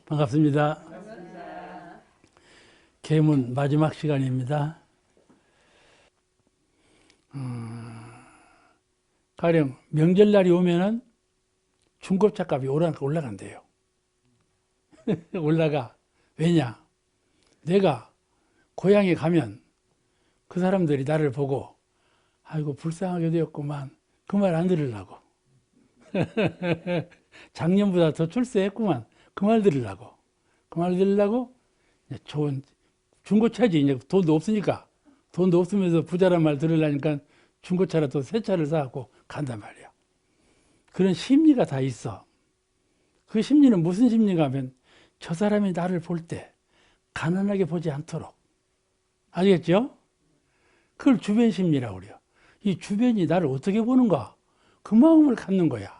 반갑습니다. 반갑습니다. 계문 마지막 시간입니다. 가령 명절날이 오면은 중고차 값이 올라간대요. 올라가. 왜냐? 내가 고향에 가면 그 사람들이 나를 보고 아이고 불쌍하게 되었구만. 그 말 안 들으려고. 작년보다 더 출세했구만. 그 말 들으려고. 그 말 들으려고 좋은 중고차지. 이제 돈도 없으니까. 돈도 없으면서 부자란 말 들으려니까 중고차라도 새 차를 사갖고 간단 말이야. 그런 심리가 다 있어. 그 심리는 무슨 심리가 하면 저 사람이 나를 볼 때 가난하게 보지 않도록. 알겠죠? 그걸 주변 심리라고 그래요. 이 주변이 나를 어떻게 보는가? 그 마음을 갖는 거야.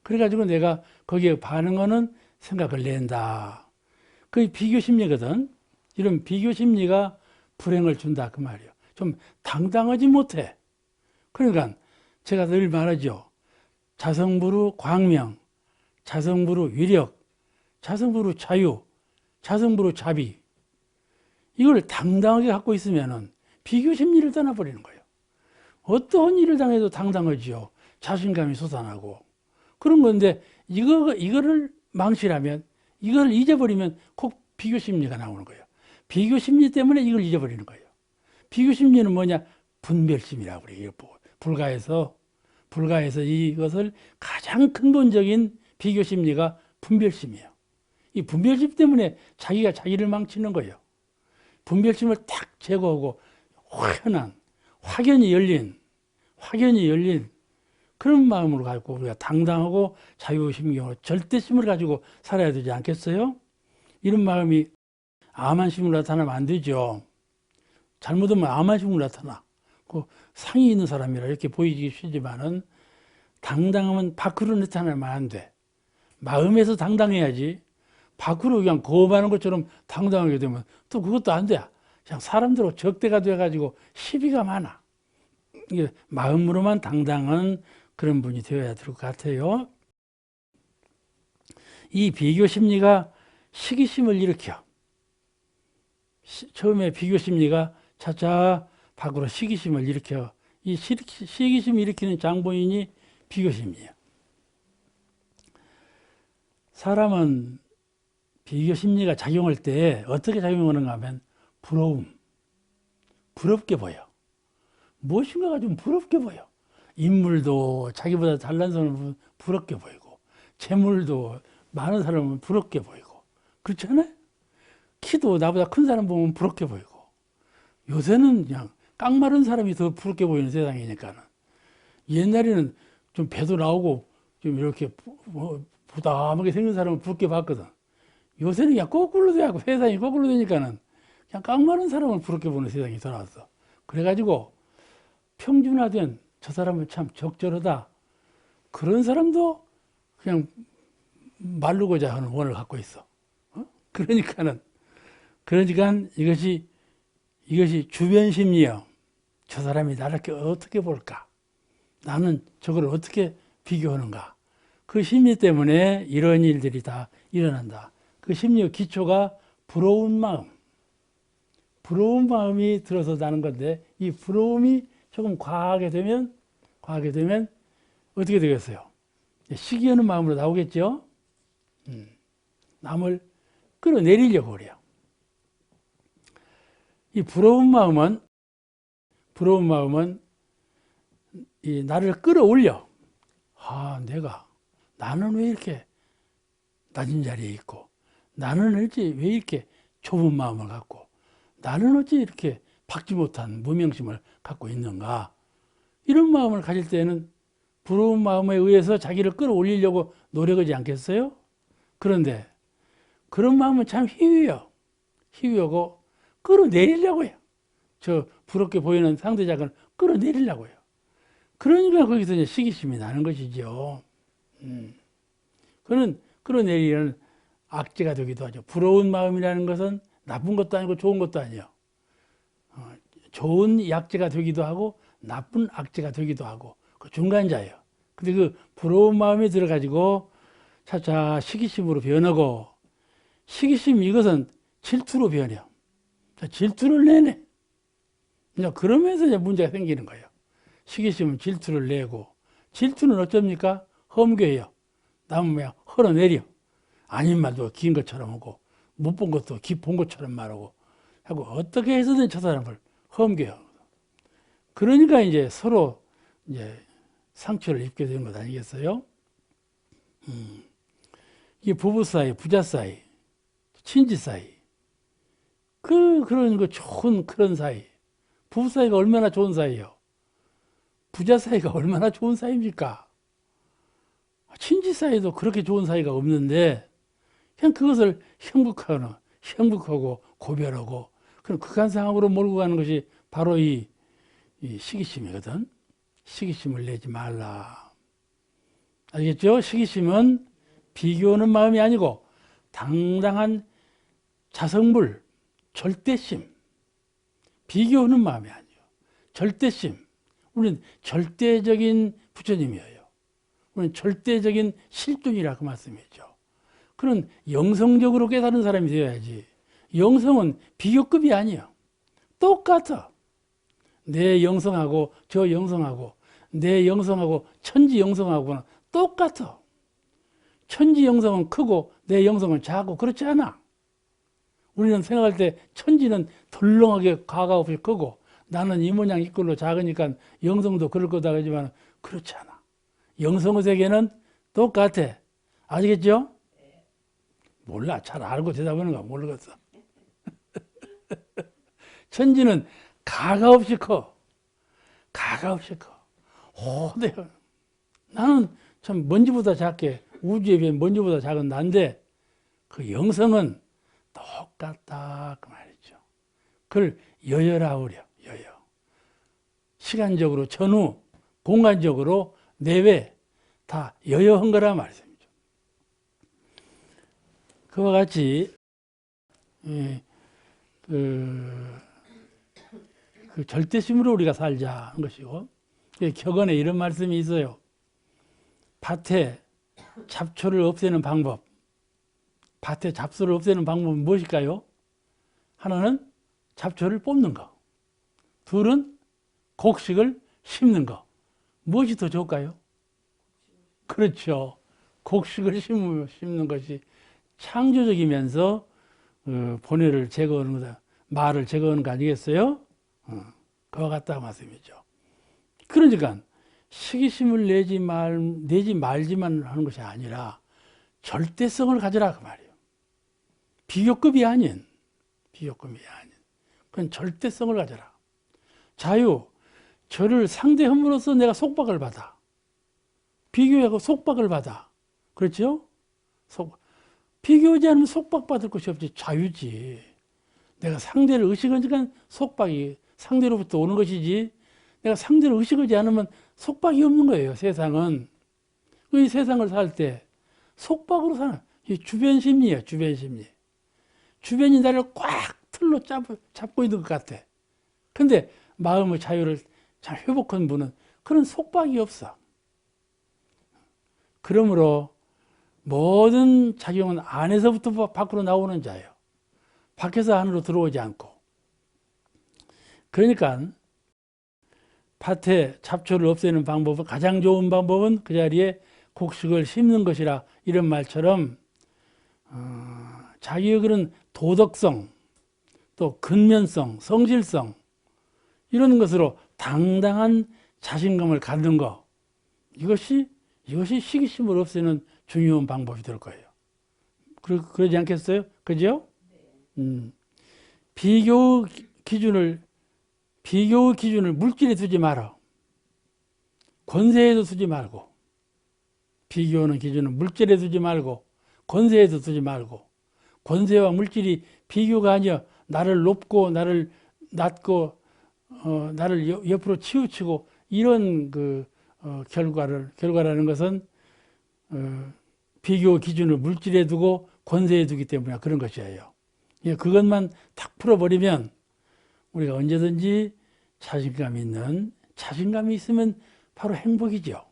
그래가지고 내가 거기에 반응하는 생각을 낸다. 그게 비교 심리거든. 이런 비교 심리가 불행을 준다. 그 말이에요. 좀 당당하지 못해. 그러니까 제가 늘 말하죠. 자성불후 광명, 자성불후 위력, 자성불후 자유, 자성불후 자비. 이걸 당당하게 갖고 있으면은 비교 심리를 떠나버리는 거예요. 어떠한 일을 당해도 당당하지요. 자신감이 솟아나고. 그런 건데, 이거를 망실하면, 이걸 잊어버리면 꼭 비교 심리가 나오는 거예요. 비교 심리 때문에 이걸 잊어버리는 거예요. 비교 심리는 뭐냐? 분별심이라고 그래요. 불가에서 이것을 가장 근본적인 비교 심리가 분별심이에요. 이 분별심 때문에 자기가 자기를 망치는 거예요. 분별심을 딱 제거하고 환한, 확연히 열린 그런 마음으로 갖고 우리가 당당하고 자유심경으로 절대심을 가지고 살아야 되지 않겠어요? 이런 마음이 암한심으로 나타나면 안 되죠. 잘못하면 암한심으로 나타나. 그 상이 있는 사람이라 이렇게 보이기 쉽지만은 당당하면 밖으로 나타나면 안 돼. 마음에서 당당해야지. 밖으로 그냥 거부하는 것처럼 당당하게 되면 또 그것도 안 돼. 그냥 사람들하고 적대가 돼가지고 시비가 많아. 이게 마음으로만 당당한 그런 분이 되어야 될 것 같아요. 이 비교 심리가 시기심을 일으켜. 처음에 비교 심리가 차차 밖으로 시기심을 일으켜. 이 시기심을 일으키는 장본인이 비교심이에요. 사람은 비교 심리가 작용할 때 어떻게 작용하는가 하면 부럽게 보여. 무엇인가가 좀 부럽게 보여. 인물도 자기보다 잘난 사람은 부럽게 보이고, 재물도 많은 사람은 부럽게 보이고, 그렇지 않아요? 키도 나보다 큰 사람 보면 부럽게 보이고, 요새는 그냥 깡마른 사람이 더 부럽게 보이는 세상이니까는. 옛날에는 좀 배도 나오고 좀 이렇게 부담하게 생긴 사람은 부럽게 봤거든. 요새는 그냥 거꾸로 돼갖고 세상이 거꾸로 되니까는 그냥 깡마른 사람을 부럽게 보는 세상이 돌아왔어. 그래가지고 평준화된 저 사람은 참 적절하다. 그런 사람도 그냥 마르고자 하는 원을 갖고 있어. 그러니까 이것이 주변 심리요. 저 사람이 나를 어떻게 볼까? 나는 저걸 어떻게 비교하는가? 그 심리 때문에 이런 일들이 다 일어난다. 그 심리의 기초가 부러운 마음이 들어서 나는 건데, 이 부러움이 조금 과하게 되면 어떻게 되겠어요? 시기하는 마음으로 나오겠죠? 남을 끌어내리려고 그래요. 이 부러운 마음은 이 나를 끌어올려. 나는 왜 이렇게 낮은 자리에 있고, 나는 왜 이렇게 좁은 마음을 갖고, 나는 어찌 이렇게 박지 못한 무명심을 갖고 있는가? 이런 마음을 가질 때는 부러운 마음에 의해서 자기를 끌어올리려고 노력하지 않겠어요? 그런데 그런 마음은 참 희위하고 끌어내리려고 해요. 저 부럽게 보이는 상대작을 끌어내리려고 해요. 그러니까 거기서 이제 시기심이 나는 것이죠. 그는 끌어내리는 악재가 되기도 하죠. 부러운 마음이라는 것은 나쁜 것도 아니고 좋은 것도 아니에요. 좋은 약재가 되기도 하고 나쁜 악재가 되기도 하고 그 중간자예요. 근데 그 부러운 마음이 들어가지고 차차 시기심으로 변하고 시기심 이것은 질투로 변해요. 질투를 내네. 그러면서 이제 문제가 생기는 거예요. 시기심은 질투를 내고, 질투는 어쩝니까? 험교해요. 남은 그냥 헐어내려. 아닌 말도 긴 것처럼 하고, 못 본 것도 본 것처럼 말하고, 하고, 어떻게 해서든 저 사람을 험교해요. 그러니까 이제 서로 이제 상처를 입게 되는 것 아니겠어요? 이게 부부 사이, 부자 사이, 친지 사이, 그런 거 좋은 그런 사이. 부부 사이가 얼마나 좋은 사이예요? 부자 사이가 얼마나 좋은 사이입니까? 친지 사이도 그렇게 좋은 사이가 없는데, 그냥 그것을 행복하고 고별하고, 그런 극한 상황으로 몰고 가는 것이 바로 이 시기심이거든. 시기심을 내지 말라. 알겠죠? 시기심은 비교하는 마음이 아니고, 당당한 자성불, 절대심. 비교하는 마음이 아니에요. 절대심. 우리는 절대적인 부처님이에요. 우리는 절대적인 실존이라 그 말씀이죠. 그런 영성적으로 깨달은 사람이 되어야지. 영성은 비교급이 아니에요. 똑같아. 내 영성하고 저 영성하고 내 영성하고 천지 영성하고는 똑같아. 천지 영성은 크고 내 영성은 작고 그렇지 않아. 우리는 생각할 때 천지는 덜렁하게 가가 없이 크고 나는 이 모양 이 꼴로 작으니까 영성도 그럴 거다 하지만 그렇지 않아. 영성의 세계는 똑같아. 아시겠죠? 몰라. 잘 알고 대답하는 거 모르겠어. 천지는 가가 없이 커. 가가 없이 커. 네. 나는 참 먼지보다 작게 우주에 비해 먼지보다 작은 난데 그 영성은 똑같다 그 말이죠. 그걸 여여라 그래요. 여여. 시간적으로 전후, 공간적으로 내외 다 여여한 거라 말씀이죠. 그와 같이 그 절대심으로 우리가 살자 하는 것이고, 격언에 이런 말씀이 있어요. 밭에 잡초를 없애는 방법. 밭에 잡초를 없애는 방법은 무엇일까요? 하나는 잡초를 뽑는 거. 둘은 곡식을 심는 거. 무엇이 더 좋을까요? 그렇죠. 곡식을 심는 것이 창조적이면서 번뇌를 제거하는 거다. 말을 제거하는 거 아니겠어요? 그와 같다 말씀이죠. 그러니까 시기심을 내지 말지만 하는 것이 아니라 절대성을 가져라 그 말이에요. 비교급이 아닌 그건 절대성을 가져라. 자유, 저를 상대함으로써 내가 속박을 받아. 비교하고 속박을 받아. 그렇죠? 비교하지 않으면 속박받을 것이 없지. 자유지. 내가 상대를 의식하니까 속박이 상대로부터 오는 것이지, 내가 상대를 의식하지 않으면 속박이 없는 거예요. 세상은. 이 세상을 살 때 속박으로 사는 이 주변 심리예요. 주변 심리. 주변이 나를 꽉 틀로 잡고 있는 것 같아. 근데 마음의 자유를 잘 회복한 분은 그런 속박이 없어. 그러므로 모든 작용은 안에서부터 밖으로 나오는 자예요. 밖에서 안으로 들어오지 않고. 그러니까 밭에 잡초를 없애는 방법은, 가장 좋은 방법은 그 자리에 곡식을 심는 것이라, 이런 말처럼 자기의 그런 도덕성, 또 근면성, 성실성, 이런 것으로 당당한 자신감을 갖는 것, 이것이 시기심을 없애는 중요한 방법이 될 거예요. 그러지 않겠어요? 그죠? 비교 기준을 물질에 두지 마라. 권세에도 두지 말고, 비교하는 기준은 물질에 두지 말고 권세에도 두지 말고. 권세와 물질이 비교가 아니야. 나를 높고 나를 낮고 나를 옆으로 치우치고 이런 결과라는 것은 비교 기준을 물질에 두고 권세에 두기 때문에 그런 것이에요. 그것만 탁 풀어버리면 우리가 언제든지 자신감이 있으면 바로 행복이죠.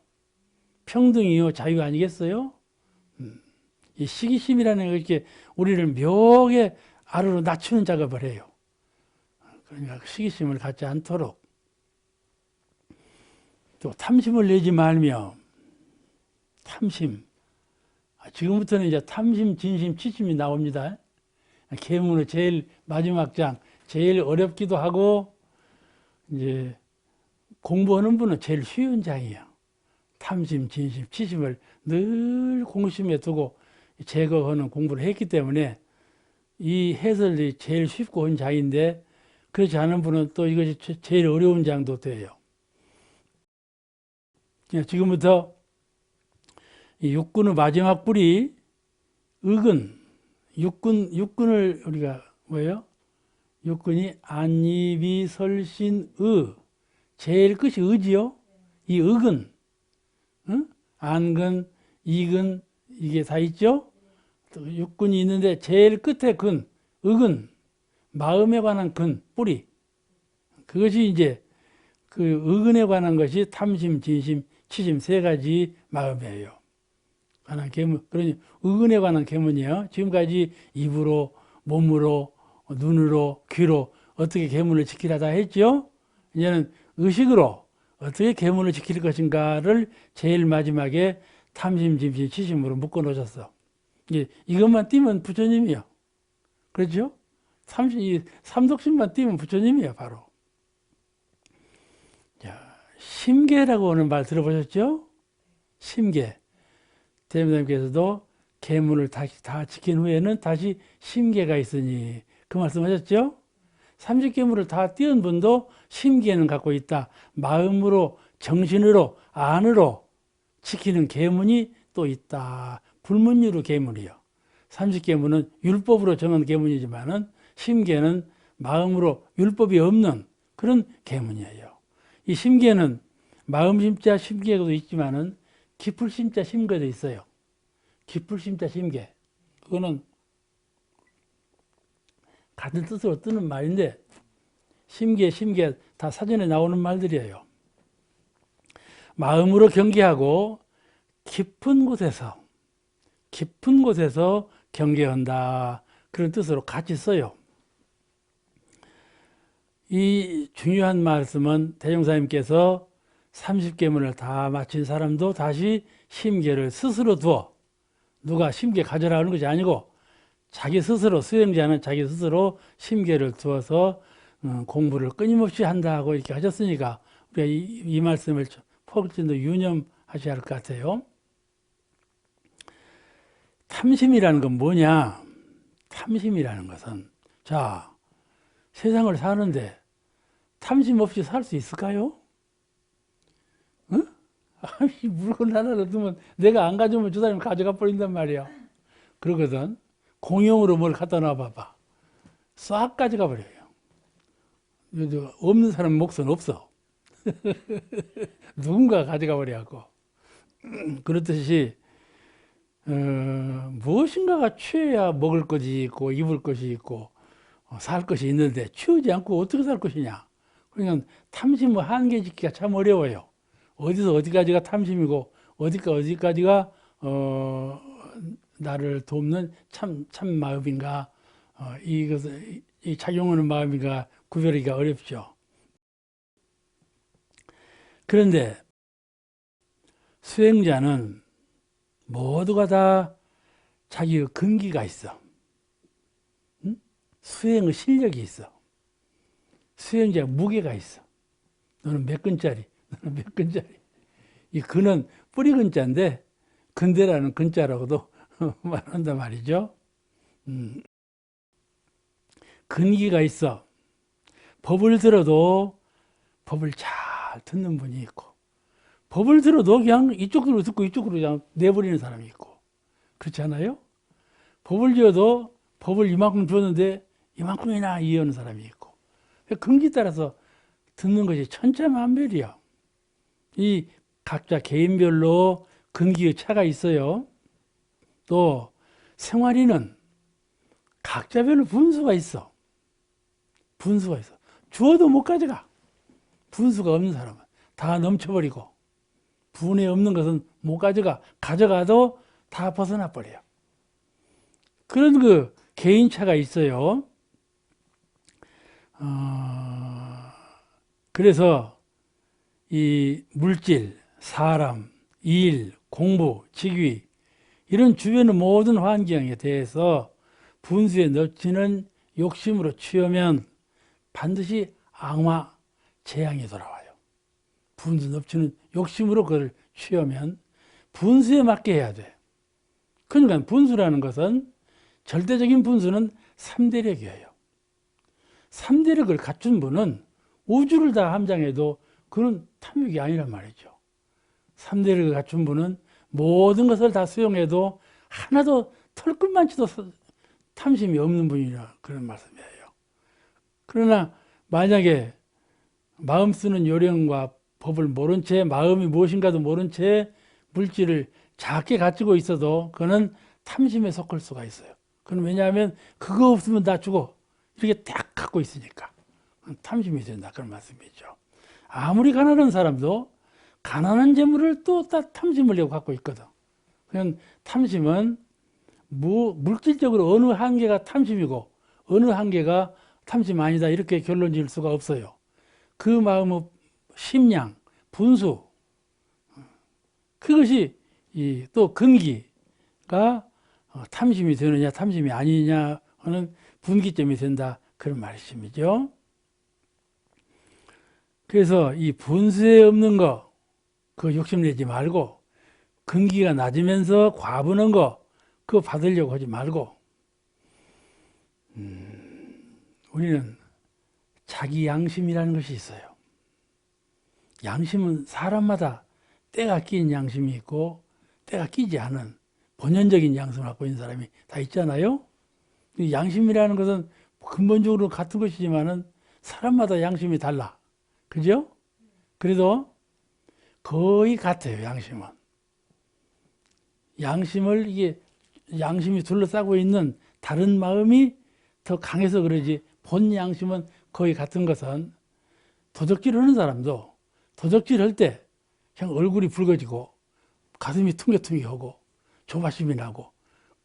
평등이요, 자유 아니겠어요? 이 시기심이라는 게 이렇게 우리를 묘하게 아래로 낮추는 작업을 해요. 그러니까 시기심을 갖지 않도록. 또 탐심을 내지 말며, 탐심. 지금부터는 이제 탐심, 진심, 치심이 나옵니다. 계문의 제일 마지막 장, 제일 어렵기도 하고, 이제 공부하는 분은 제일 쉬운 장이에요. 탐심, 진심, 치심을 늘 공심에 두고 제거하는 공부를 했기 때문에 이 해설이 제일 쉽고 한 장인데, 그렇지 않은 분은 또 이것이 제일 어려운 장도 돼요. 지금부터 이 육군의 마지막 불이 의근, 육군을 우리가 뭐예요? 육군이 안입이 설신의, 제일 끝이 의지요. 이 의근, 응? 안근, 이근, 이게 다 있죠? 또 육군이 있는데 제일 끝에 근, 의근, 마음에 관한 근, 뿌리. 그것이 이제 그 의근에 관한 것이 탐심, 진심, 치심 세 가지 마음이에요. 관한 계문, 그러니 의근에 관한 계문이요. 지금까지 입으로, 몸으로, 눈으로, 귀로 어떻게 계문을 지키라 다 했죠. 이제는 의식으로 어떻게 계문을 지킬 것인가를 제일 마지막에 탐심, 진심, 치심으로 묶어 놓으셨어. 이것만 띄면 부처님이요. 그렇죠? 이 삼독심만 띄면 부처님이에요, 바로. 자, 심계라고 하는 말 들어보셨죠? 심계. 대무님께서도 계문을 다 지킨 후에는 다시 심계가 있으니 그 말씀하셨죠? 30계문을 다 띄운 분도 심계는 갖고 있다. 마음으로, 정신으로, 안으로 지키는 계문이 또 있다. 불문율의 계문이요. 30계문은 율법으로 정한 계문이지만은 심계는 마음으로 율법이 없는 그런 계문이에요. 이 심계는 마음심자 심계도 있지만은 깊을심자 심계도 있어요. 깊을심자 심계. 그거는 같은 뜻으로 뜨는 말인데 심계 다 사전에 나오는 말들이에요. 마음으로 경계하고 깊은 곳에서 경계한다. 그런 뜻으로 같이 써요. 이 중요한 말씀은 대종사님께서 30계문을 다 마친 사람도 다시 심계를 스스로 두어, 누가 심계 가져라 하는 것이 아니고 자기 스스로, 수행자는 자기 스스로 심계를 두어서 공부를 끊임없이 한다고 이렇게 하셨으니까 우리가 이 말씀을 포글진도 유념하셔야 할 것 같아요. 탐심이라는 건 뭐냐? 탐심이라는 것은, 자, 세상을 사는데 탐심 없이 살 수 있을까요? 응? 이 물건 하나를 두면 내가 안 가져오면 저 사람이 가져가 버린단 말이야. 그러거든. 공용으로 뭘 갖다 놔봐봐. 싹 가져가 버려요. 없는 사람 몫은 없어. 누군가 가져가 버려갖고. 그렇듯이 무엇인가가 취해야 먹을 것이 있고 입을 것이 있고 살 것이 있는데 취하지 않고 어떻게 살 것이냐. 그러니까 탐심의 한계 짓기가 참 어려워요. 어디서 어디까지가 탐심이고 어디까지가 나를 돕는 참 마음인가, 이것을 이 작용하는 마음인가 구별하기가 어렵죠. 그런데 수행자는 모두가 다 자기의 근기가 있어. 응? 수행의 실력이 있어. 수행자 무게가 있어. 너는 몇 근짜리? 너는 몇 근짜리? 이 근은 뿌리 근자인데 근대라는 근자라고도 말한단 말이죠. 근기가 있어. 법을 들어도 법을 잘 듣는 분이 있고, 법을 들어도 그냥 이쪽으로 듣고 이쪽으로 그냥 내버리는 사람이 있고, 그렇지 않아요? 법을 지어도 법을 이만큼 줬는데 이만큼이나 이해하는 사람이 있고, 근기 따라서 듣는 것이 천차만별이야. 이 각자 개인별로 근기의 차가 있어요. 또 생활이는 각자별로 분수가 있어. 분수가 있어. 주어도 못 가져가. 분수가 없는 사람은 다 넘쳐버리고, 분에 없는 것은 못 가져가. 가져가도 다 벗어나 버려요. 그런 그 개인차가 있어요. 그래서 이 물질, 사람, 일, 공부, 직위 이런 주변의 모든 환경에 대해서 분수에 넘치는 욕심으로 취하면 반드시 악마, 재앙이 돌아와요. 분수 넘치는 욕심으로 그걸 취하면 분수에 맞게 해야 돼. 그러니까 분수라는 것은 절대적인 분수는 3대력이에요. 3대력을 갖춘 분은 우주를 다 함장해도 그는 탐욕이 아니란 말이죠. 3대력을 갖춘 분은 모든 것을 다 수용해도 하나도 털끝만치도 탐심이 없는 분이라 그런 말씀이에요. 그러나 만약에 마음 쓰는 요령과 법을 모른 채 마음이 무엇인가도 모른 채 물질을 작게 가지고 있어도 그는 탐심에 속할 수가 있어요. 그건 왜냐하면 그거 없으면 나 죽어 이렇게 딱 갖고 있으니까 탐심이 된다 그런 말씀이죠. 아무리 가난한 사람도 가난한 재물을 또 탐심을 내고 갖고 있거든. 그냥 탐심은 물질적으로 어느 한계가 탐심이고 어느 한계가 탐심 아니다 이렇게 결론 지을 수가 없어요. 그 마음의 심량, 분수 그것이 또 근기가 탐심이 되느냐 탐심이 아니냐 하는 분기점이 된다 그런 말씀이죠. 그래서 이 분수에 없는 거 그거 욕심내지 말고 근기가 낮으면서 과부는 거 그거 받으려고 하지 말고 우리는 자기 양심이라는 것이 있어요. 양심은 사람마다 때가 끼인 양심이 있고 때가 끼지 않은 본연적인 양심을 갖고 있는 사람이 다 있잖아요. 양심이라는 것은 근본적으로 같은 것이지만은 사람마다 양심이 달라. 그죠? 그래도 거의 같아요, 양심은. 양심이 둘러싸고 있는 다른 마음이 더 강해서 그러지 본 양심은 거의 같은 것은 도적질 하는 사람도 도적질 할 때 그냥 얼굴이 붉어지고 가슴이 퉁겨퉁겨하고 조바심이 나고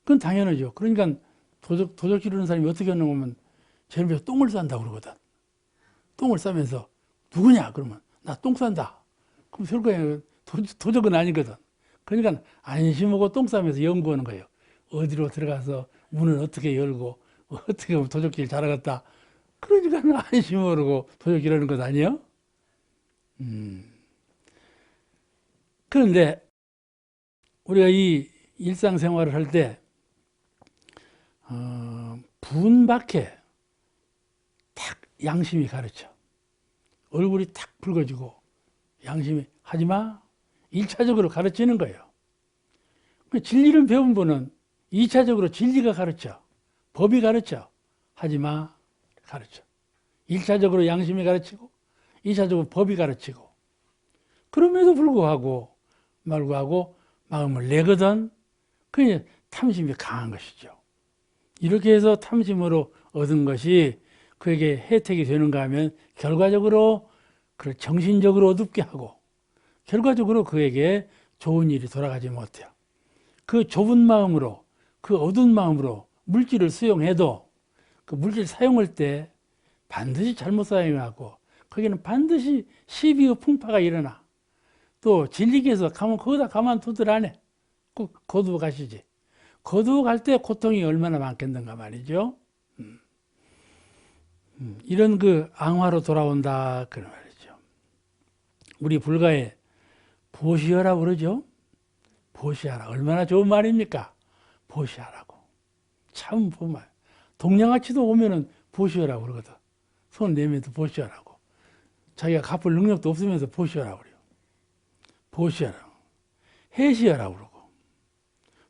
그건 당연하죠. 그러니까 도적질 하는 사람이 어떻게 하는 거면 제일 먼저 똥을 싼다고 그러거든. 똥을 싸면서 누구냐? 그러면 나 똥 싼다. 그럼 결국에 도적은 아니거든. 그러니까 안심하고 똥 싸면서 연구하는 거예요. 어디로 들어가서 문을 어떻게 열고 어떻게 하면 도적질 잘하겠다. 그러니까 안심하고 도적질 하는 것 아니에요? 그런데 우리가 이 일상생활을 할 때 분밖에 탁 양심이 가르쳐. 얼굴이 탁 붉어지고 양심이 하지마 1차적으로 가르치는 거예요. 진리를 배운 분은 2차적으로 진리가 가르쳐. 법이 가르쳐. 하지마 가르쳐. 1차적으로 양심이 가르치고 2차적으로 법이 가르치고 그럼에도 불구하고 마음을 내거든. 그게 탐심이 강한 것이죠. 이렇게 해서 탐심으로 얻은 것이 그에게 혜택이 되는가 하면 결과적으로 그를 정신적으로 어둡게 하고 결과적으로 그에게 좋은 일이 돌아가지 못해요. 그 좁은 마음으로 그 어두운 마음으로 물질을 수용해도 그 물질 사용할 때 반드시 잘못 사용하고 거기는 반드시 시비의 풍파가 일어나. 또 진리께서 거기다 가만두들 안 해. 꼭 거두어 가시지. 거두어 갈 때 고통이 얼마나 많겠는가 말이죠. 이런 그 앙화로 돌아온다 그런 말이죠. 우리 불가에 보시하라고 그러죠. 보시하라. 얼마나 좋은 말입니까? 보시하라고. 참 보말. 동양아치도 오면은 보시하라고 그러거든. 손 내면서 보시하라고. 자기가 갚을 능력도 없으면서 보시하라고 그래요. 보시하라고. 해시하라고 그러고.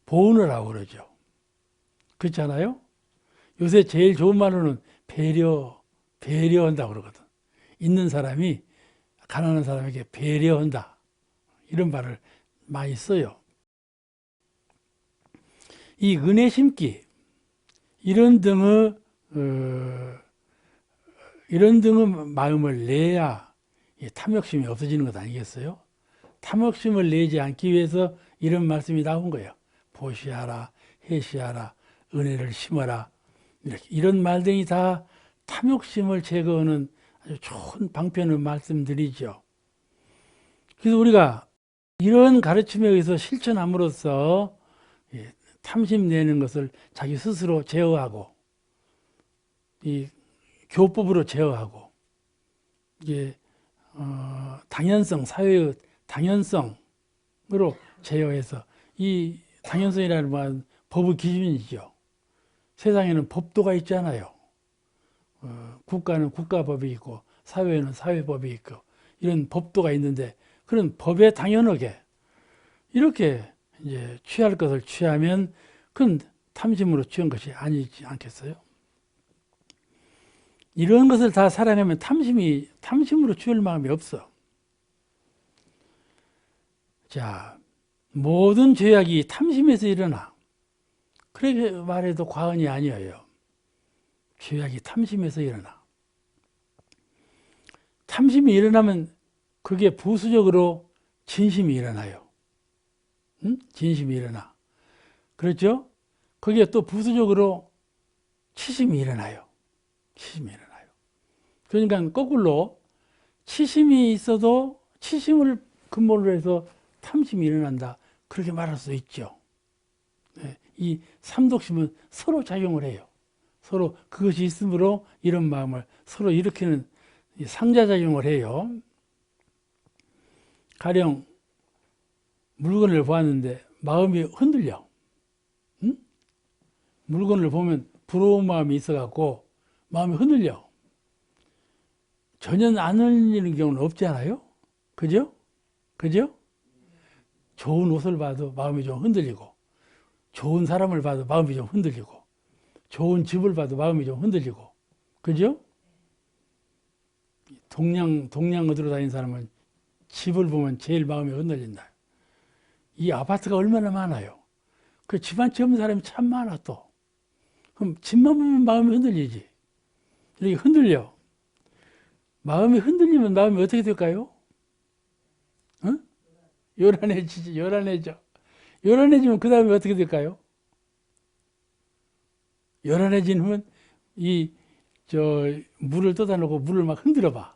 보은하라고 그러죠. 그렇잖아요? 요새 제일 좋은 말로는 배려한다고 그러거든. 있는 사람이 가난한 사람에게 배려한다. 이런 말을 많이 써요. 이 은혜 심기, 이런 등의 마음을 내야 탐욕심이 없어지는 것 아니겠어요? 탐욕심을 내지 않기 위해서 이런 말씀이 나온 거예요. 보시하라, 해시하라, 은혜를 심어라. 이렇게 이런 말들이 다 탐욕심을 제거하는 아주 좋은 방편을 말씀드리죠. 그래서 우리가 이런 가르침에 의해서 실천함으로써 탐심내는 것을 자기 스스로 제어하고 이 교법으로 제어하고 이게 당연성, 사회의 당연성으로 제어해서 이 당연성이라는 말은 법의 기준이죠. 세상에는 법도가 있잖아요. 국가는 국가법이 있고 사회는 사회법이 있고 이런 법도가 있는데 그런 법에 당연하게 이렇게 이제 취할 것을 취하면 그건 탐심으로 취한 것이 아니지 않겠어요? 이런 것을 다 살아내면 탐심으로 취할 마음이 없어. 자, 모든 죄악이 탐심에서 일어나. 그렇게 말해도 과언이 아니에요. 죄악이 탐심에서 일어나. 탐심이 일어나면 그게 부수적으로 진심이 일어나요. 응? 진심이 일어나. 그렇죠? 거기에 또 부수적으로 치심이 일어나요. 치심이 일어나요. 그러니까 거꾸로 치심이 있어도 치심을 근본으로 해서 탐심이 일어난다. 그렇게 말할 수 있죠. 네. 이 삼독심은 서로 작용을 해요. 서로 그것이 있으므로 이런 마음을 서로 일으키는 상자작용을 해요. 가령 물건을 보았는데 마음이 흔들려. 응? 물건을 보면 부러운 마음이 있어갖고 마음이 흔들려. 전혀 안 흔들리는 경우는 없지 않아요? 그죠? 그죠? 좋은 옷을 봐도 마음이 좀 흔들리고, 좋은 사람을 봐도 마음이 좀 흔들리고, 좋은 집을 봐도 마음이 좀 흔들리고, 그죠? 동양 어디로 다니는 사람은 집을 보면 제일 마음이 흔들린다. 이 아파트가 얼마나 많아요. 그 집 한 채 없는 사람이 참 많아 또. 그럼 집만 보면 마음이 흔들리지. 이렇게 흔들려. 마음이 흔들리면 마음이 어떻게 될까요? 어? 요란해지지, 요란해져. 요란해지면 그 다음에 어떻게 될까요? 요란해지면 물을 떠다 놓고 물을 막 흔들어 봐.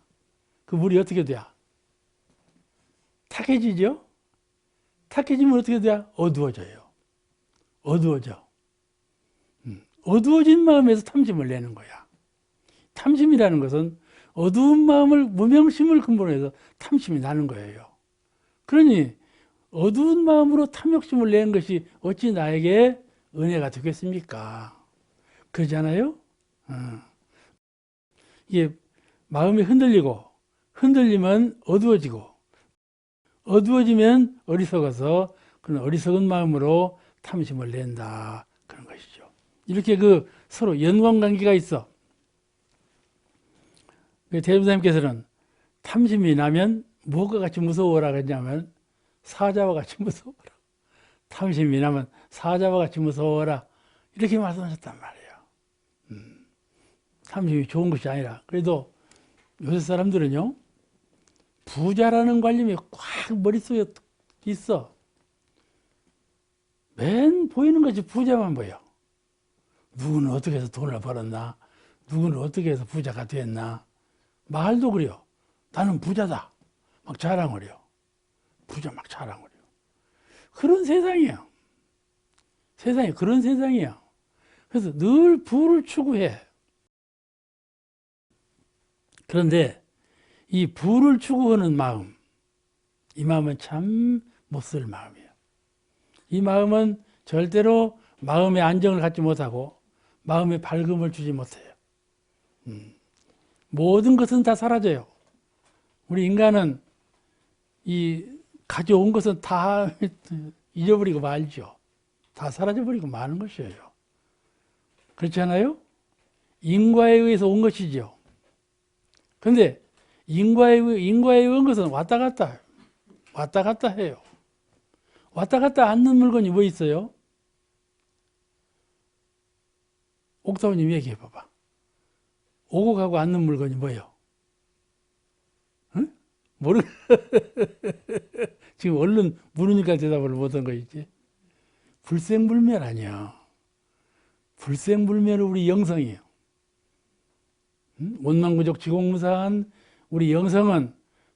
그 물이 어떻게 돼? 탁해지죠? 탁해지면 어떻게 돼? 어두워져요. 어두워져. 어두워진 마음에서 탐심을 내는 거야. 탐심이라는 것은 어두운 마음을, 무명심을 근본으로 해서 탐심이 나는 거예요. 그러니 어두운 마음으로 탐욕심을 내는 것이 어찌 나에게 은혜가 되겠습니까? 그러잖아요? 이게 마음이 흔들리면 어두워지고, 어두워지면 어리석어서 그런 어리석은 마음으로 탐심을 낸다. 그런 것이죠. 이렇게 그 서로 연관관계가 있어. 대부사님께서는 탐심이 나면 무엇과 같이 무서워라 그랬냐면 사자와 같이 무서워라. 탐심이 나면 사자와 같이 무서워라. 이렇게 말씀하셨단 말이에요. 탐심이 좋은 것이 아니라. 그래도 요새 사람들은요, 부자라는 관념이 꽉 머릿속에 있어. 맨 보이는 것이 부자만 보여. 누구는 어떻게 해서 돈을 벌었나? 누구는 어떻게 해서 부자가 됐나? 말도 그래요. 나는 부자다. 막 자랑을 해요. 부자 막 자랑을 해요. 그런 세상이에요. 세상이 그런 세상이에요. 그래서 늘 부를 추구해. 그런데 이 부를 추구하는 마음, 이 마음은 참 못쓸 마음이에요. 이 마음은 절대로 마음의 안정을 갖지 못하고 마음의 밝음을 주지 못해요. 모든 것은 다 사라져요. 우리 인간은 이 가져온 것은 다 잊어버리고 말죠. 다 사라져버리고 마는 것이에요. 그렇지 않아요? 인과에 의해서 온 것이죠. 그런데 인과에 의한 것은 왔다 갔다 해요. 왔다 갔다 않는 물건이 뭐 있어요? 옥타원님 얘기해 봐봐. 오고 가고 않는 물건이 뭐예요? 응? 모르. 지금 얼른 물으니까 대답을 못한 거 있지. 불생불멸 아니야. 불생불멸의 우리 영성이에요. 원망구적 지공무사한 우리 영성은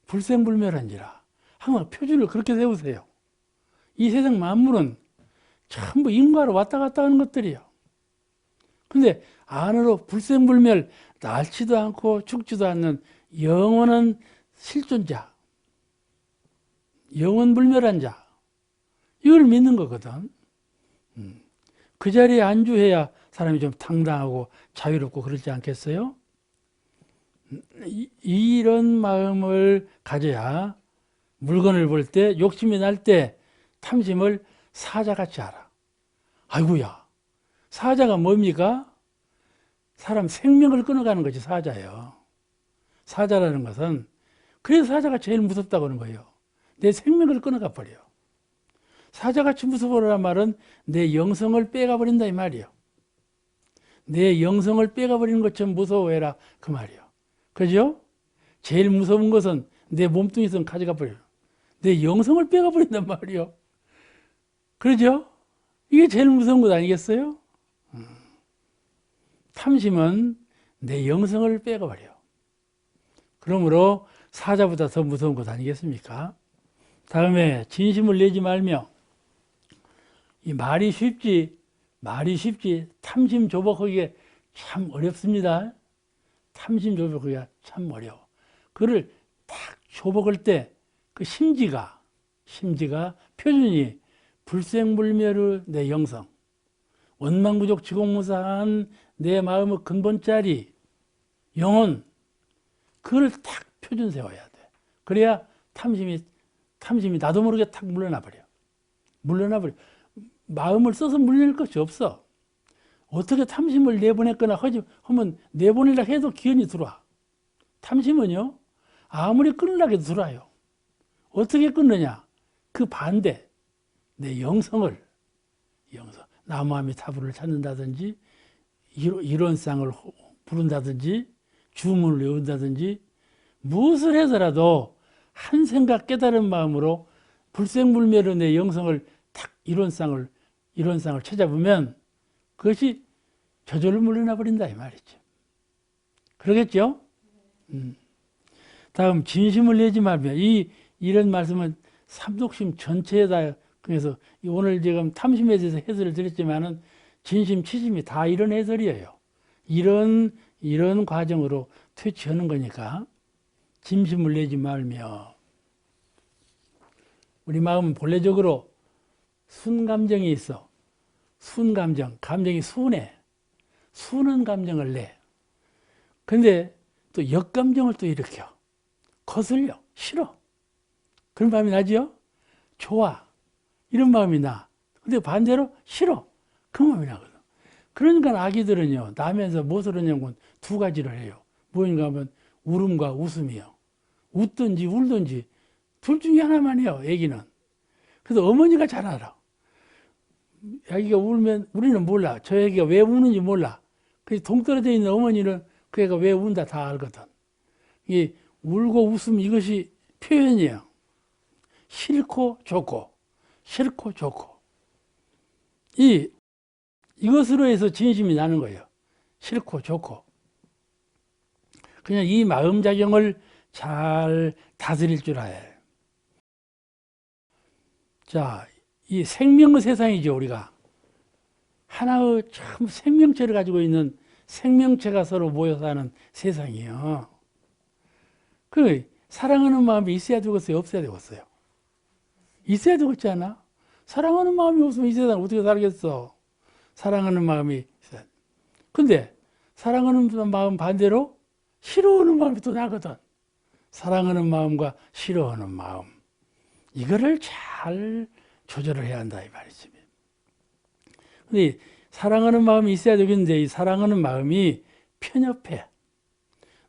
불생불멸한지라. 항상 표준을 그렇게 세우세요. 이 세상 만물은 전부 인과로 왔다 갔다 하는 것들이에요. 근데 안으로 불생불멸, 닳지도 않고 죽지도 않는 영원한 실존자, 영원불멸한 자, 이걸 믿는 거거든. 그 자리에 안주해야 사람이 좀 당당하고 자유롭고 그러지 않겠어요? 이런 마음을 가져야 물건을 볼 때, 욕심이 날 때 탐심을 사자같이 알아. 아이고야, 사자가 뭡니까? 사람 생명을 끊어가는 것이 사자예요. 사자라는 것은, 그래서 사자가 제일 무섭다고 하는 거예요. 내 생명을 끊어가 버려요. 사자같이 무서워라는 말은 내 영성을 빼가 버린다 이 말이에요. 내 영성을 빼가 버리는 것처럼 무서워해라 그 말이에요. 그죠? 제일 무서운 것은 내 몸뚱이에서 가져가 버려요. 내 영성을 빼가 버린단 말이에요. 그러죠? 이게 제일 무서운 것 아니겠어요? 탐심은 내 영성을 빼가 버려요. 그러므로 사자보다 더 무서운 것 아니겠습니까? 다음에 진심을 내지 말며, 이 말이 쉽지 탐심 조복하기가 참 어렵습니다. 탐심 조복하기가 참 어려워. 그를 딱 조복할 때 그 심지가 표준이 불생불멸의 내 영성, 원망구족 지공무사한 내 마음의 근본자리 영혼, 그걸 딱 표준 세워야 돼. 그래야 탐심이 나도 모르게 탁 물러나 버려. 마음을 써서 물릴 것이 없어. 어떻게 탐심을 내보냈거나 하면 내보내려 해도 기운이 들어와. 탐심은요, 아무리 끊으려고 해도 들어와요. 어떻게 끊느냐? 그 반대, 내 영성, 나무아미타불을 찾는다든지, 이론상을 부른다든지, 주문을 외운다든지, 무엇을 해서라도 한 생각 깨달은 마음으로 불생불멸의 내 영성을 탁 이론상을 찾아보면 그것이 저절로 물러나 버린다 이 말이죠. 그러겠죠? 다음 진심을 내지 말며, 이런 말씀은 삼독심 전체에다, 그래서 오늘 지금 탐심에 대해서 해설을 드렸지만은 진심, 치심이 다 이런 해설이에요. 이런 과정으로 퇴치하는 거니까 진심을 내지 말며, 우리 마음은 본래적으로 순감정이 있어. 감정이 순해. 순한 감정을 내. 근데 또 역감정을 또 일으켜. 거슬려. 싫어. 그런 마음이 나죠? 좋아. 이런 마음이 나. 근데 반대로 싫어. 그 마음이 나거든. 그러니까 아기들은요, 나면서 무엇을 하냐면 두 가지를 해요. 뭐인가 하면 울음과 웃음이요. 웃든지 울든지 둘 중에 하나만 해요, 애기는. 그래서 어머니가 잘 알아. 애기가 울면 우리는 몰라. 저 애기가 왜 우는지 몰라. 그래서 동떨어져 있는 어머니는 그 애가 왜 운다 다 알거든. 이 울고 웃음, 이것이 표현이에요. 싫고 좋고. 이것으로 해서 진심이 나는 거예요. 싫고 좋고. 그냥 이 마음작용을 잘 다스릴 줄 알아야 해요. 자, 이 생명의 세상이죠, 우리가. 하나의 참 생명체를 가지고 있는 생명체가 서로 모여 사는 세상이에요. 사랑하는 마음이 있어야 되겠어요, 없어야 되겠어요? 있어야 되겠지 않아? 사랑하는 마음이 없으면 이 세상 어떻게 살겠어? 사랑하는 마음이 있어야 돼. 근데 사랑하는 마음 반대로 싫어하는 마음이 또 나거든. 사랑하는 마음과 싫어하는 마음, 이거를 잘 조절을 해야 한다 이 말이지. 근데 사랑하는 마음이 있어야 되겠는데, 이 사랑하는 마음이 편협해.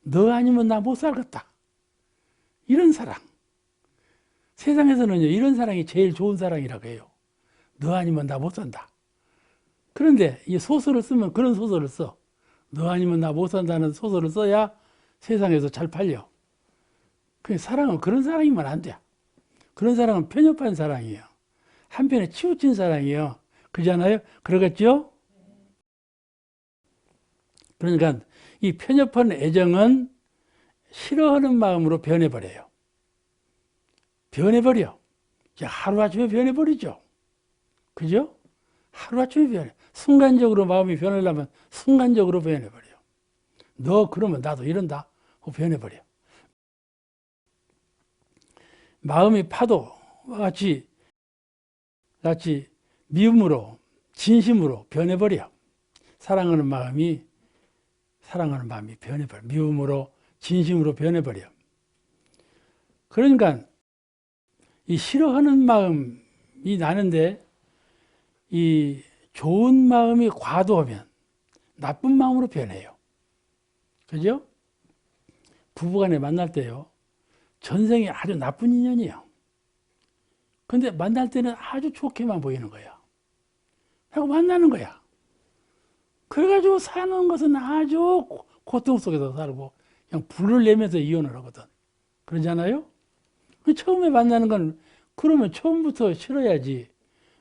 너 아니면 나 못 살겠다. 이런 사랑. 세상에서는요, 이런 사랑이 제일 좋은 사랑이라고 해요. 너 아니면 나 못 산다. 그런데 이 소설을 쓰면 그런 소설을 써. 너 아니면 나 못 산다는 소설을 써야 세상에서 잘 팔려. 사랑은 그런 사랑이면 안 돼. 그런 사랑은 편협한 사랑이에요. 한편에 치우친 사랑이에요. 그잖아요? 그러겠죠? 그러니까 이 편협한 애정은 싫어하는 마음으로 변해버려요. 변해버려. 하루아침에 변해버리죠. 그죠? 하루아침에 변해. 순간적으로 마음이 변하려면 순간적으로 변해버려. 너 그러면 나도 이런다 하고 변해버려. 마음이 파도와 같이 미움으로 진심으로 변해버려. 사랑하는 마음이 변해버려. 미움으로 진심으로 변해버려. 그러니까 이 싫어하는 마음이 나는데 이 좋은 마음이 과도하면 나쁜 마음으로 변해요. 그죠? 부부간에 만날 때요. 전생에 아주 나쁜 인연이에요. 근데 만날 때는 아주 좋게만 보이는 거야. 하고 만나는 거야. 그래가지고 사는 것은 아주 고통 속에서 살고 그냥 불을 내면서 이혼을 하거든. 그러잖아요? 처음에 만나는 건 그러면 처음부터 싫어야지.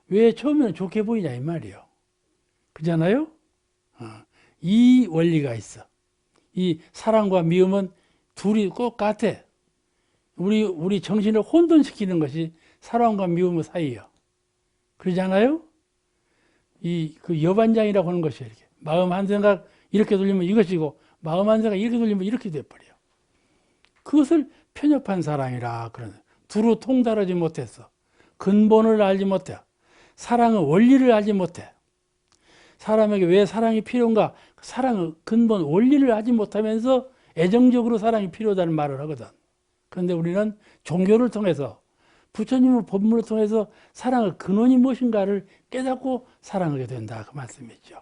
왜 처음에는 좋게 보이냐 이 말이에요. 그잖아요? 이 원리가 있어. 이 사랑과 미움은 둘이 꼭 같아. 우리 정신을 혼돈시키는 것이 사랑과 미움 사이예요. 그러잖아요? 그 여반장이라고 하는 것이 이렇게 마음 한 생각 이렇게 돌리면 이것이고 마음 한 생각 이렇게 돌리면 이렇게 돼버려. 그것을 편협한 사랑이라 그러는. 두루 통달하지 못해서 근본을 알지 못해. 사랑의 원리를 알지 못해. 사람에게 왜 사랑이 필요한가? 사랑의 근본 원리를 알지 못하면서 애정적으로 사랑이 필요하다는 말을 하거든. 그런데 우리는 종교를 통해서 부처님의 법문을 통해서 사랑의 근원이 무엇인가를 깨닫고 사랑하게 된다. 그 말씀이죠.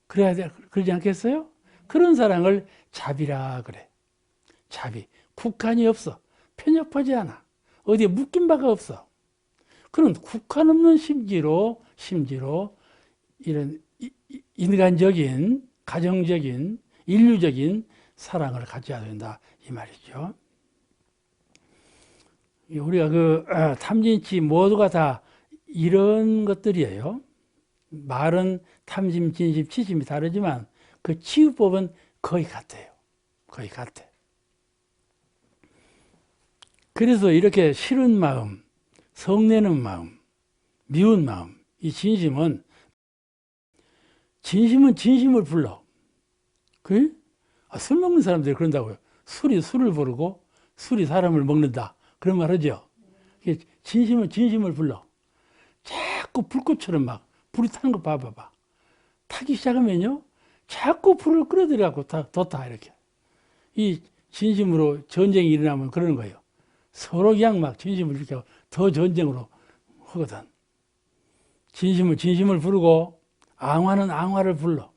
그래야 돼. 그러지 않겠어요? 그런 사랑을 자비라 그래. 자비. 국한이 없어. 편협하지 않아. 어디에 묶인 바가 없어. 그런 국한 없는 심지로 이런 인간적인, 가정적인, 인류적인 사랑을 가져야 된다. 이 말이죠. 우리가 탐진치 모두가 다 이런 것들이에요. 말은 탐심, 진심, 치심이 다르지만 그 치유법은 거의 같아요. 거의 같아. 그래서 이렇게 싫은 마음, 성내는 마음, 미운 마음, 이 진심은 진심을 불러. 술 먹는 사람들이 그런다고요. 술이 술을 부르고 술이 사람을 먹는다. 그런 말 하죠. 진심은 진심을 불러. 자꾸 불꽃처럼 막 불이 타는 거 봐봐봐. 타기 시작하면요. 자꾸 불을 끌어들여갖고 더 타, 이렇게. 이 진심으로 전쟁이 일어나면 그러는 거예요. 서로 그냥 막 진심을 이렇게 하고 더 전쟁으로 하거든. 진심을 부르고 앙화는 앙화를 불러.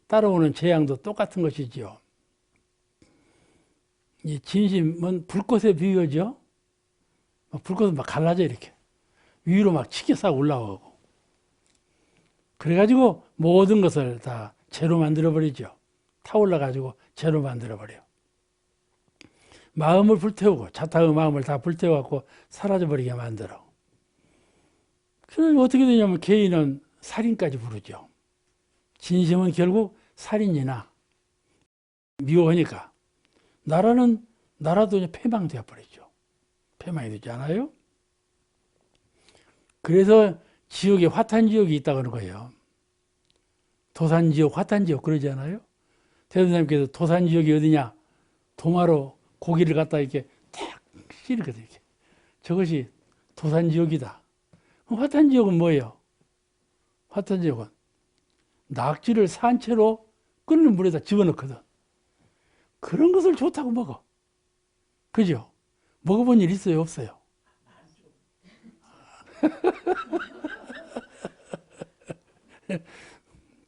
따라오는 재앙도 똑같은 것이지요. 이 진심은 불꽃에 비유하죠. 불꽃은 막 갈라져 이렇게 위로 막 치게 싹 올라오고. 그래가지고 모든 것을 다 재로 만들어 버리죠. 타올라 가지고 재로 만들어 버려. 마음을 불태우고 자타의 마음을 다 불태워갖고 사라져 버리게 만들어. 그러면 어떻게 되냐면 개인은 살인까지 부르죠. 진심은 결국 살인이나 미워하니까 나라도 패망되어 버리죠. 패망이 되지 않아요? 그래서 지옥에 화탄지옥이 있다고 하는 거예요. 도산지옥, 화탄지옥 그러지 않아요? 대선생님께서 도산지옥이 어디냐? 도마로 고기를 갖다 이렇게 탁 찌르거든요. 이렇게. 저것이 도산지옥이다. 화탄지옥은 뭐예요? 화탄지옥은 낙지를 산채로 끓는 물에다 집어넣거든. 그런 것을 좋다고 먹어. 그죠? 먹어본 일 있어요? 없어요?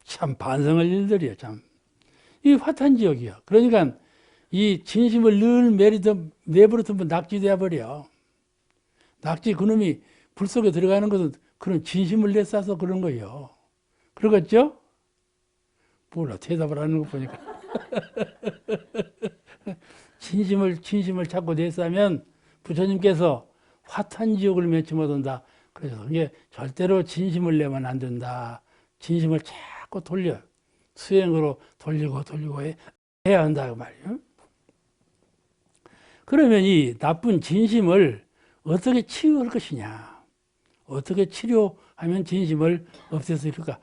참 반성할 일들이에요. 참. 이 화탄지옥이야. 그러니까 이 진심을 늘 내버려두면 낙지 되어버려. 낙지 그놈이 불 속에 들어가는 것은 그런 진심을 내싸서 그런 거예요. 그러겠죠? 몰라. 대답을 하는 거 보니까. 진심을 자꾸 내싸면 부처님께서 화탄지옥을 맺지 못한다. 그래서 이게 절대로 진심을 내면 안 된다. 진심을 자꾸 돌려. 수행으로 돌리고 해야 한다 그 말이에요. 그러면 이 나쁜 진심을 어떻게 치유할 것이냐, 어떻게 치료하면 진심을 없앨 수 있을까?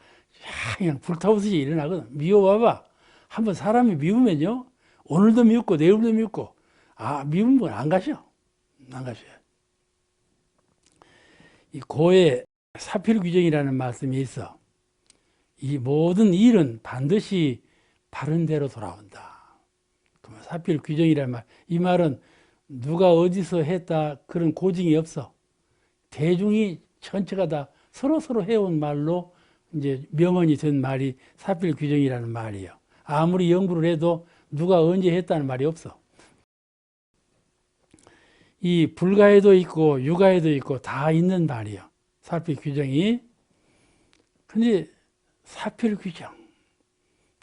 그냥 불타오듯이 일어나거든. 미워봐봐. 한번 사람이 미우면요, 오늘도 미웠고 내일도 미웠고, 미운 분 안 가셔. 안 가셔요. 이 고에 사필규정이라는 말씀이 있어. 이 모든 일은 반드시 바른 대로 돌아온다. 사필규정이라는 말, 이 말은 누가 어디서 했다 그런 고증이 없어. 대중이 전체가 다 서로 해온 말로 이제 명언이 된 말이 사필규정이라는 말이에요. 아무리 연구를 해도 누가 언제 했다는 말이 없어. 이 불가에도 있고 유가에도 있고 다 있는 말이에요. 사필규정이. 근데 사필규정,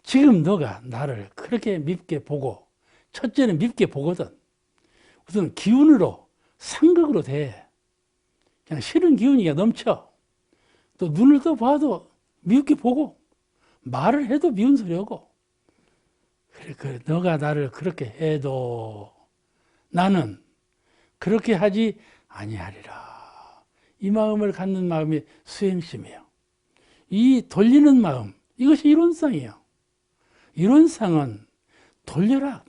지금 너가 나를 그렇게 밉게 보고, 첫째는 밉게 보거든. 우선 기운으로 상극으로 돼. 그냥 싫은 기운이 넘쳐. 또 눈을 떠봐도 밉게 보고, 말을 해도 미운 소리 하고. 그래, 너가 나를 그렇게 해도 나는 그렇게 하지 아니하리라. 이 마음을 갖는 마음이 수행심이에요. 이 돌리는 마음, 이것이 이론상이에요. 이론상은 돌려라.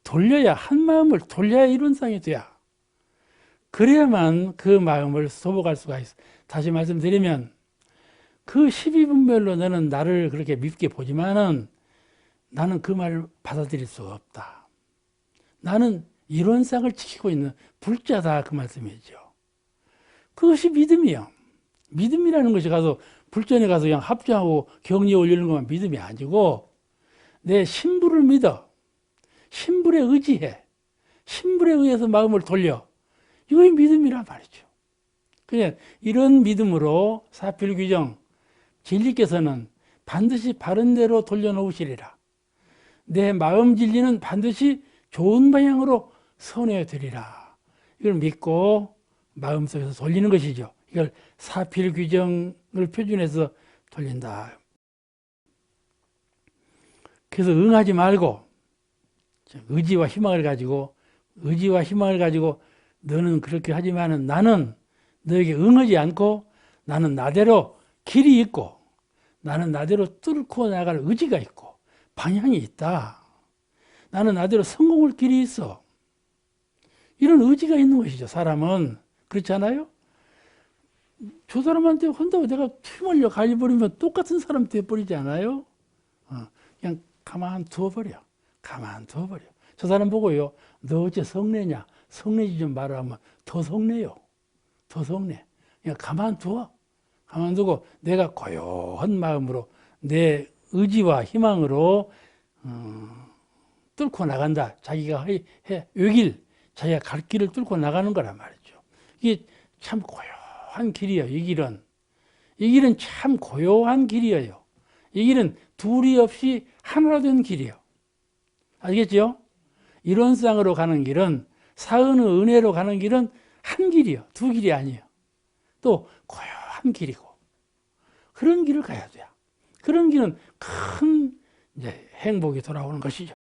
돌려야, 한 마음을 돌려야 이론상이 돼야. 그래야만 그 마음을 소복할 수가 있어. 다시 말씀드리면, 그 12분별로 너는 나를 그렇게 밉게 보지만은 나는 그 말을 받아들일 수가 없다. 나는 이론상을 지키고 있는 불자다, 그 말씀이죠. 그것이 믿음이요. 믿음이라는 것이 가서 불전에 가서 그냥 합장하고 격리에 올리는 것만 믿음이 아니고, 내 신불을 믿어. 신불에 의지해. 신불에 의해서 마음을 돌려. 이것이 믿음이란 말이죠. 그냥 이런 믿음으로 사필규정, 진리께서는 반드시 바른 대로 돌려놓으시리라. 내 마음 진리는 반드시 좋은 방향으로 선회해 드리라. 이걸 믿고 마음속에서 돌리는 것이죠. 이걸 사필규정을 표준해서 돌린다. 그래서 응하지 말고 의지와 희망을 가지고 너는 그렇게 하지만은 나는 너에게 응하지 않고 나는 나대로 길이 있고 나는 나대로 뚫고 나갈 의지가 있고 방향이 있다. 나는 나대로 성공할 길이 있어. 이런 의지가 있는 것이죠. 사람은. 그렇지 않아요? 저 사람한테 한다고 내가 휘말려 가버리면 똑같은 사람 돼버리지 않아요? 그냥 가만 두어버려. 저 사람 보고요, 너 어째 성내냐? 성내지 좀 말아 하면 더 성내요. 그냥 가만 두고 내가 고요한 마음으로 내 의지와 희망으로 뚫고 나간다. 자기가 자기가 갈 길을 뚫고 나가는 거란 말이죠. 이게 참 고요한 길이에요. 이 길은 참 고요한 길이에요. 이 길은 둘이 없이 하나로 된 길이에요. 알겠죠? 이론상으로 가는 길은, 사은의 은혜로 가는 길은 한 길이요. 두 길이 아니에요. 또 고요한 길이고, 그런 길을 가야 돼요. 그런 길은 큰 이제 행복이 돌아오는 것이죠.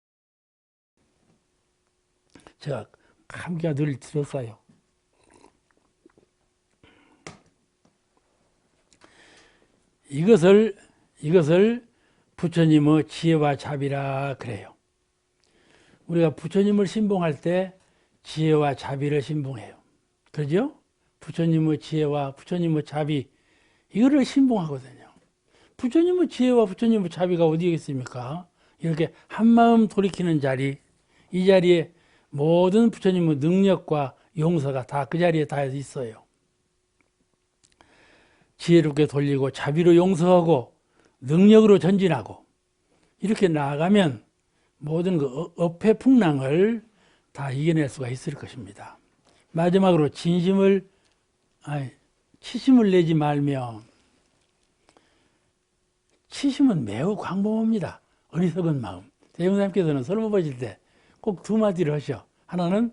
제가 감기가 늘 들었어요. 이것을 부처님의 지혜와 자비라 그래요. 우리가 부처님을 신봉할 때 지혜와 자비를 신봉해요. 그러죠? 부처님의 지혜와 부처님의 자비, 이거를 신봉하거든요. 부처님의 지혜와 부처님의 자비가 어디에 있습니까? 이렇게 한마음 돌이키는 자리, 이 자리에 모든 부처님의 능력과 용서가 다 그 자리에 다 있어요. 지혜롭게 돌리고 자비로 용서하고 능력으로 전진하고 이렇게 나아가면 모든 그 업의 풍랑을 다 이겨낼 수가 있을 것입니다. 마지막으로 치심을 내지 말며, 치심은 매우 광범합니다. 어리석은 마음. 대형사님께서는 설문 보실 때 꼭 두 마디를 하셔. 하나는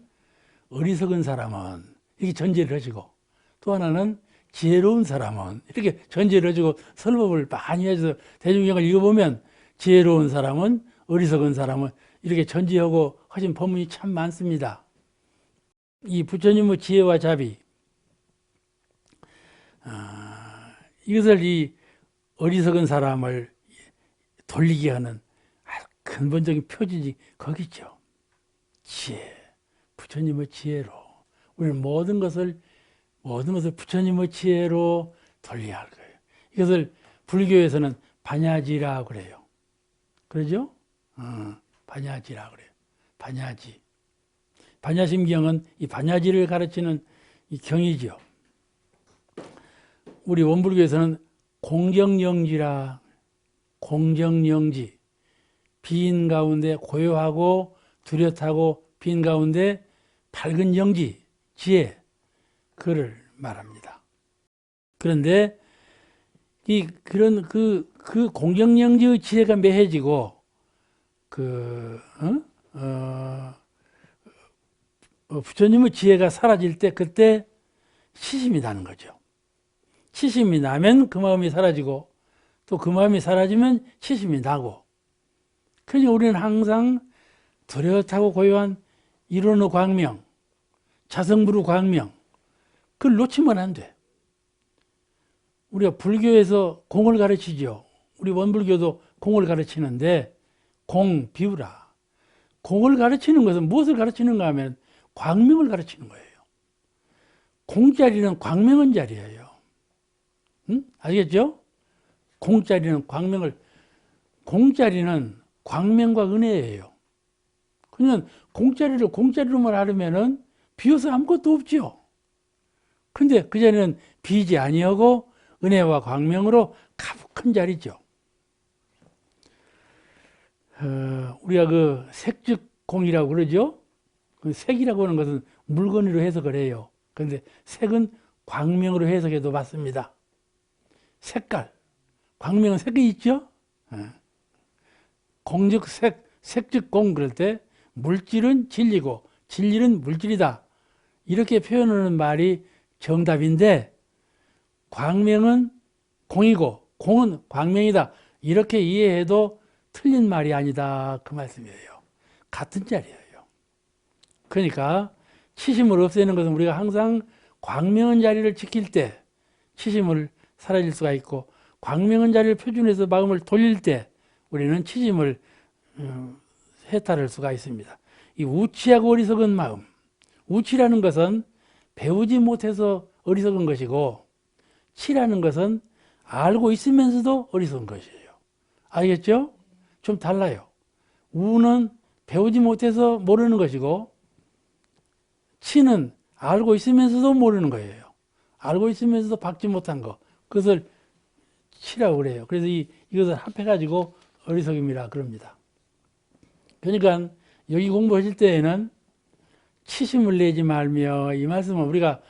어리석은 사람은 이렇게 전제를 하시고, 또 하나는 지혜로운 사람은 이렇게 전제를 해주고 설법을 많이 해서 대중경을 읽어보면 지혜로운 사람은 어리석은 사람은 이렇게 전제하고 하신 법문이 참 많습니다. 이 부처님의 지혜와 자비 이것을 이 어리석은 사람을 돌리게 하는 근본적인 표지지 거기죠. 지혜, 부처님의 지혜로 우리는 모든 것을 부처님의 지혜로 돌려야 할 거예요. 이것을 불교에서는 반야지라고 그래요. 그러죠? 반야지라고 그래요. 반야지. 반야심경은 이 반야지를 가르치는 이 경이죠. 우리 원불교에서는 공정영지라, 공정영지. 빈 가운데 고요하고 뚜렷하고 빈 가운데 밝은 영지, 지혜, 그를 말합니다. 그런데 그런 공정영지의 지혜가 매해지고 부처님의 지혜가 사라질 때 그때 치심이 나는 거죠. 치심이 나면 그 마음이 사라지고 또 그 마음이 사라지면 치심이 나고, 그러니까 우리는 항상 뚜렷하고 고요한 이론의 광명, 자성불의 광명, 그걸 놓치면 안 돼. 우리가 불교에서 공을 가르치죠. 우리 원불교도 공을 가르치는데 공, 비우라. 공을 가르치는 것은 무엇을 가르치는가 하면 광명을 가르치는 거예요. 공자리는 광명한 자리예요. 응? 아시겠죠? 공자리는 광명을, 공자리는 광명과 은혜예요. 그냥 공자리를 공자리로만 하려면은 비어서 아무것도 없죠. 근데 그 자리는 비지 아니하고 은혜와 광명으로 가득한 자리죠. 우리가 그 색즉공이라고 그러죠. 그 색이라고 하는 것은 물건으로 해석을 해요. 그런데 색은 광명으로 해석해도 맞습니다. 색깔, 광명은 색이 있죠. 공즉 색, 색즉 공 그럴 때 물질은 진리고 진리는 물질이다. 이렇게 표현하는 말이 정답인데 광명은 공이고 공은 광명이다. 이렇게 이해해도 틀린 말이 아니다. 그 말씀이에요. 같은 자리예요. 그러니까 치심을 없애는 것은 우리가 항상 광명한 자리를 지킬 때 치심을 사라질 수가 있고, 광명한 자리를 표준해서 마음을 돌릴 때 우리는 치심을 해탈할 수가 있습니다. 이 우치하고 어리석은 마음, 우치라는 것은 배우지 못해서 어리석은 것이고 치라는 것은 알고 있으면서도 어리석은 것이에요. 알겠죠? 좀 달라요. 우는 배우지 못해서 모르는 것이고 치는 알고 있으면서도 모르는 거예요. 알고 있으면서도 받지 못한 거, 그것을 치라고 그래요. 그래서 이것을 합해가지고 어리석음이라 그럽니다. 그러니까 여기 공부하실 때에는 치심을 내지 말며, 이 말씀은 우리가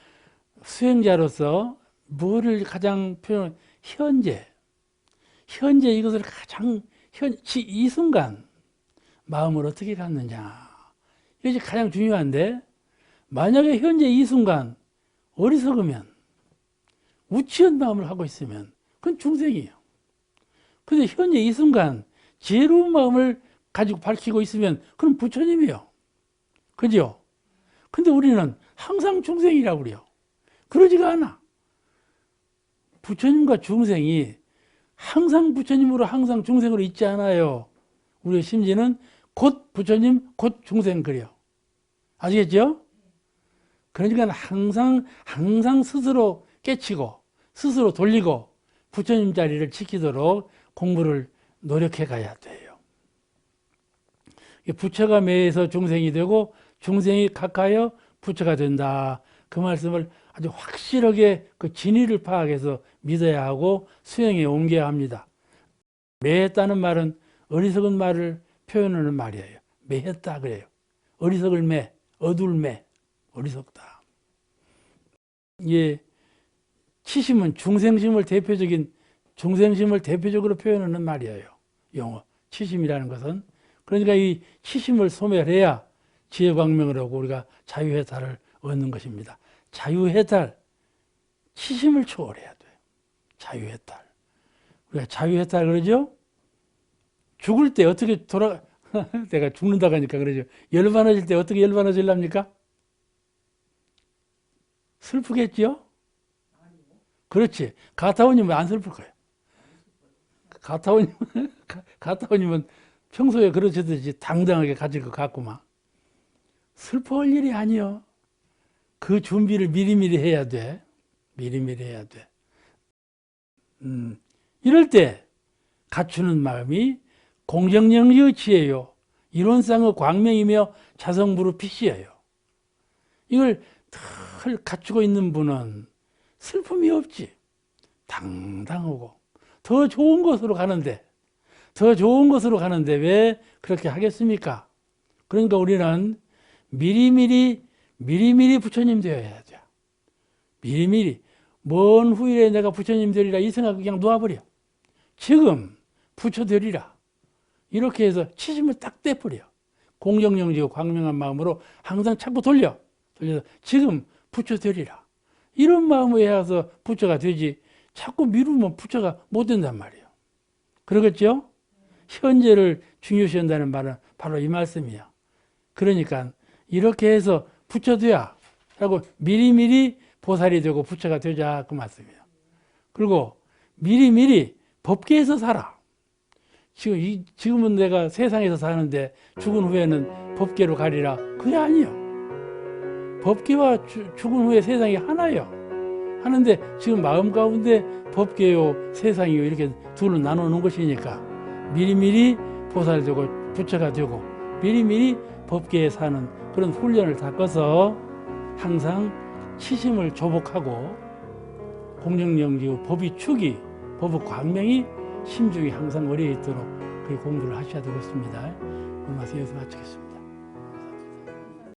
수행자로서 뭐를 가장 현재 이것을 가장 이 순간 마음을 어떻게 갖느냐, 이것이 가장 중요한데, 만약에 현재 이 순간 어리석으면, 우치한 마음을 하고 있으면 그건 중생이에요. 근데 현재 이 순간 지혜로운 마음을 가지고 밝히고 있으면 그건 부처님이에요. 그죠? 근데 우리는 항상 중생이라고 그래요. 그러지가 않아. 부처님과 중생이 항상 부처님으로 항상 중생으로 있지 않아요. 우리의 심지는 곧 부처님 곧 중생 그래요. 아시겠죠? 그러니까 항상 스스로 깨치고 스스로 돌리고 부처님 자리를 지키도록 공부를 노력해 가야 돼요. 부처가 매해서 중생이 되고 중생이 각하여 부처가 된다. 그 말씀을 아주 확실하게 그 진리를 파악해서 믿어야 하고 수행에 옮겨야 합니다. 매했다는 말은 어리석은 말을 표현하는 말이에요. 매했다 그래요. 어리석을 매, 어둘 매, 어리석다. 예, 치심은 중생심을 대표적으로 표현하는 말이에요. 용어 치심이라는 것은. 그러니까 이 치심을 소멸해야 지혜광명을 하고 우리가 자유해탈을 얻는 것입니다. 자유해탈, 치심을 초월해야 돼요. 자유해탈. 우리가 자유해탈 그러죠? 죽을 때 어떻게 내가 죽는다고 하니까 그러죠. 열반해질 때 어떻게 열반해질랍니까? 슬프겠죠? 그렇지. 가타오님은 안 슬플 거예요. 가타오님은 평소에 그러시듯이 당당하게 가질 것 같구만. 슬퍼할 일이 아니요. 그 준비를 미리미리 해야 돼. 미리미리 해야 돼. 이럴 때 갖추는 마음이 공정영지의 지혜요. 이론상의 광명이며 자성부의 빛이에요. 이걸 늘 갖추고 있는 분은 슬픔이 없지. 당당하고 더 좋은 곳으로 가는데 왜 그렇게 하겠습니까? 그러니까 우리는 미리미리 부처님 되어야 돼. 미리미리 먼 후일에 내가 부처님 되리라 이 생각 그냥 놓아버려. 지금 부처 되리라. 이렇게 해서 치심을 딱 떼버려. 공정영지고 광명한 마음으로 항상 자꾸 돌려서 지금 부처 되리라. 이런 마음으로 해서 부처가 되지. 자꾸 미루면 부처가 못 된단 말이에요. 그러겠죠? 현재를 중요시 한다는 말은 바로 이 말씀이에요. 그러니까 이렇게 해서 부처 되야 라고 미리미리 보살이 되고 부처가 되자 그 말씀이에요. 그리고 미리미리 법계에서 살아. 지금은 내가 세상에서 사는데 죽은 후에는 법계로 가리라. 그게 아니에요. 법계와 죽은 후에 세상이 하나예요. 하는데 지금 마음 가운데 법계요 세상이요 이렇게 둘로 나누는 것이니까 미리미리 보살되고 부처가 되고 미리미리 법계에 사는 그런 훈련을 닦아서 항상 치심을 조복하고 공정영지의 법의 축이 법의 광명이 심중에 항상 어려 있도록 그 공부를 하셔야 되겠습니다. 오늘 말씀 여기서 마치겠습니다.